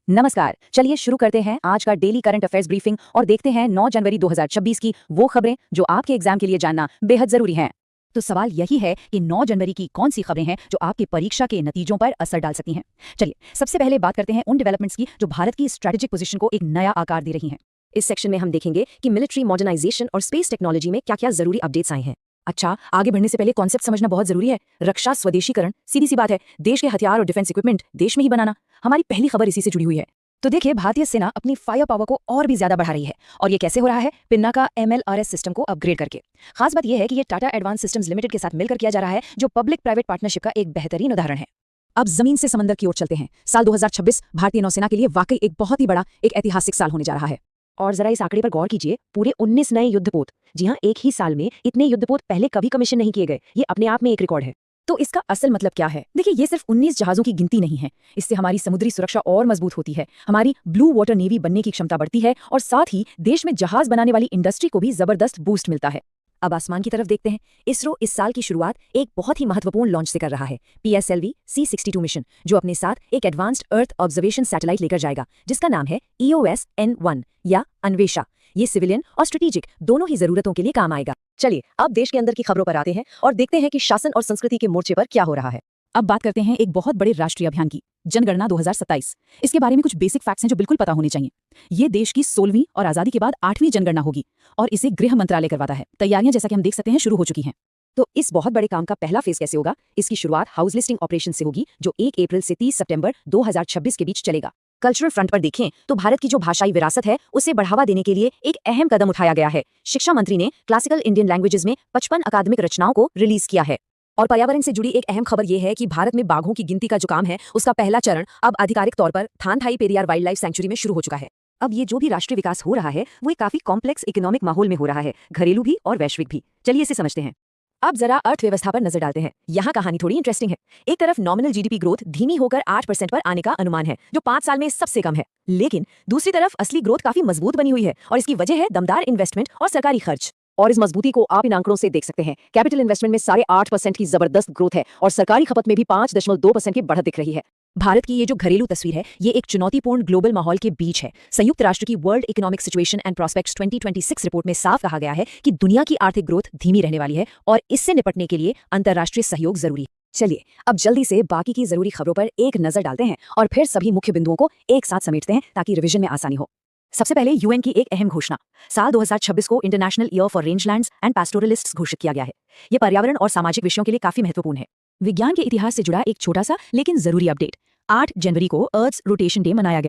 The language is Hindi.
नमस्कार, चलिए शुरू करते हैं आज का डेली करंट अफेयर्स ब्रीफिंग और देखते हैं 9 जनवरी 2026 की वो खबरें जो आपके एग्जाम के लिए जानना बेहद जरूरी हैं। तो सवाल यही है कि 9 जनवरी की कौन सी खबरें हैं जो आपकी परीक्षा के नतीजों पर असर डाल सकती हैं। चलिए सबसे पहले बात करते हैं उन डेवलपमेंट्स की जो भारत की स्ट्रेटेजिक पोजीशन को एक नया आकार दे रही हैं। इस सेक्शन में हम देखेंगे कि मिलिट्री मॉडर्नाइजेशन और स्पेस टेक्नोलॉजी में क्या क्या जरूरी अपडेट्स आए हैं। अच्छा, आगे बढ़ने से पहले कॉन्सेप्ट समझना बहुत जरूरी है। रक्षा स्वदेशीकरण, सीधी सी बात है, देश के हथियार और डिफेंस इक्विपमेंट देश में ही बनाना। हमारी पहली खबर इसी से जुड़ी हुई है। तो देखिए, भारतीय सेना अपनी फायर पावर को और भी ज्यादा बढ़ा रही है और ये कैसे हो रहा है? पिन्नाका MLRS सिस्टम को अपग्रेड करके। खास बात यह है कि ये टाटा एडवांस सिस्टम्स लिमिटेड के साथ मिलकर किया जा रहा है, जो पब्लिक प्राइवेट पार्टनरशिप का एक बेहतरीन उदाहरण है। अब जमीन से समंदर की ओर चलते हैं। साल 2026 भारतीय नौसेना के लिए वाकई एक बहुत ही बड़ा, एक ऐतिहासिक साल होने जा रहा है। और जरा इस आंकड़े पर गौर कीजिए, पूरे 19 नए युद्धपोत। जी हाँ, एक ही साल में इतने युद्धपोत पहले कभी कमीशन नहीं किए गए। ये अपने आप में एक रिकॉर्ड है। तो इसका असल मतलब क्या है? देखिए, ये सिर्फ 19 जहाजों की गिनती नहीं है। इससे हमारी समुद्री सुरक्षा और मजबूत होती है, हमारी ब्लू वाटर नेवी बनने की क्षमता बढ़ती है और साथ ही देश में जहाज बनाने वाली इंडस्ट्री को भी जबरदस्त बूस्ट मिलता है। अब आसमान की तरफ देखते हैं। इसरो इस साल की शुरुआत एक बहुत ही महत्वपूर्ण लॉन्च से कर रहा है, PSLV C62 मिशन, जो अपने साथ एक एडवांस्ड अर्थ ऑब्जर्वेशन सैटेलाइट लेकर जाएगा, जिसका नाम है EOS N1 या अन्वेषा। ये सिविलियन और स्ट्रेटेजिक दोनों ही जरूरतों के लिए काम आएगा। चलिए अब देश के अंदर की खबरों पर आते हैं और देखते हैं कि शासन और संस्कृति के मोर्चे पर क्या हो रहा है। अब बात करते हैं एक बहुत बड़े राष्ट्रीय अभियान की, जनगणना 2027। इसके बारे में कुछ बेसिक फैक्ट्स हैं जो बिल्कुल पता होने चाहिए। ये देश की 16वीं और आजादी के बाद 8वीं जनगणना होगी और इसे गृह मंत्रालय करवाता है। तैयारियां जैसा कि हम देख सकते हैं शुरू हो चुकी हैं। तो इस बहुत बड़े काम का पहला फेज कैसे होगा? इसकी शुरुआत हाउस लिस्टिंग ऑपरेशन से होगी, जो 1 अप्रैल से 30 सितंबर 2026 के बीच चलेगा। कल्चरल फ्रंट पर देखें तो भारत की जो भाषाई विरासत है उसे बढ़ावा देने के लिए एक अहम कदम उठाया गया है। शिक्षा मंत्री ने क्लासिकल इंडियन लैंग्वेजेस में 55 अकादमिक रचनाओं को रिलीज किया है। और पर्यावरण से जुड़ी एक अहम खबर यह है कि भारत में बाघों की गिनती का जो काम है उसका पहला चरण अब आधिकारिक तौर पर थानथाई पेरियार वाइल्ड लाइफ सेंचुरी में शुरू हो चुका है। अब ये जो भी राष्ट्रीय विकास हो रहा है वो एक काफी कॉम्प्लेक्स इकोनॉमिक माहौल में हो रहा है, घरेलू भी और वैश्विक भी। चलिए इसे समझते हैं। अब जरा अर्थव्यवस्था पर नजर डालते हैं। यहाँ कहानी थोड़ी इंटरेस्टिंग है। एक तरफ नॉमिनल GDP ग्रोथ धीमी होकर 8% पर आने का अनुमान है, जो 5 साल में सबसे कम है। लेकिन दूसरी तरफ असली ग्रोथ काफी मजबूत बनी हुई है और इसकी वजह है दमदार इन्वेस्टमेंट और सरकारी खर्च। और इस मजबूती को आप इन आंकड़ों से देख सकते हैं। कैपिटल इन्वेस्टमेंट में 8.5% की जबरदस्त ग्रोथ है और सरकारी खपत में भी 5.2% की बढ़त दिख रही है। भारत की ये जो घरेलू तस्वीर है ये एक चुनौतीपूर्ण ग्लोबल माहौल के बीच है। संयुक्त राष्ट्र की world economic situation and prospects 2026 report में साफ कहा गया है कि दुनिया की आर्थिक ग्रोथ धीमी रहने वाली है और इससे निपटने के लिए अंतर्राष्ट्रीय सहयोग जरूरी है। चलिए अब जल्दी से बाकी की जरूरी खबरों पर एक नजर डालते हैं और फिर सभी मुख्य बिंदुओं को एक साथ समेटते हैं ताकि रिवीजन में आसानी हो। सबसे पहले UN की एक अहम घोषणा। साल 2026 को international year for rangelands and pastoralists घोषित किया गया है। ये पर्यावरण और सामाजिक विषयों के लिए काफी महत्वपूर्ण है। विज्ञान के इतिहास से जुड़ा एक छोटा सा लेकिन जरूरी अपडेट। 8 जनवरी को अर्थ रोटेशन डे मनाया गया।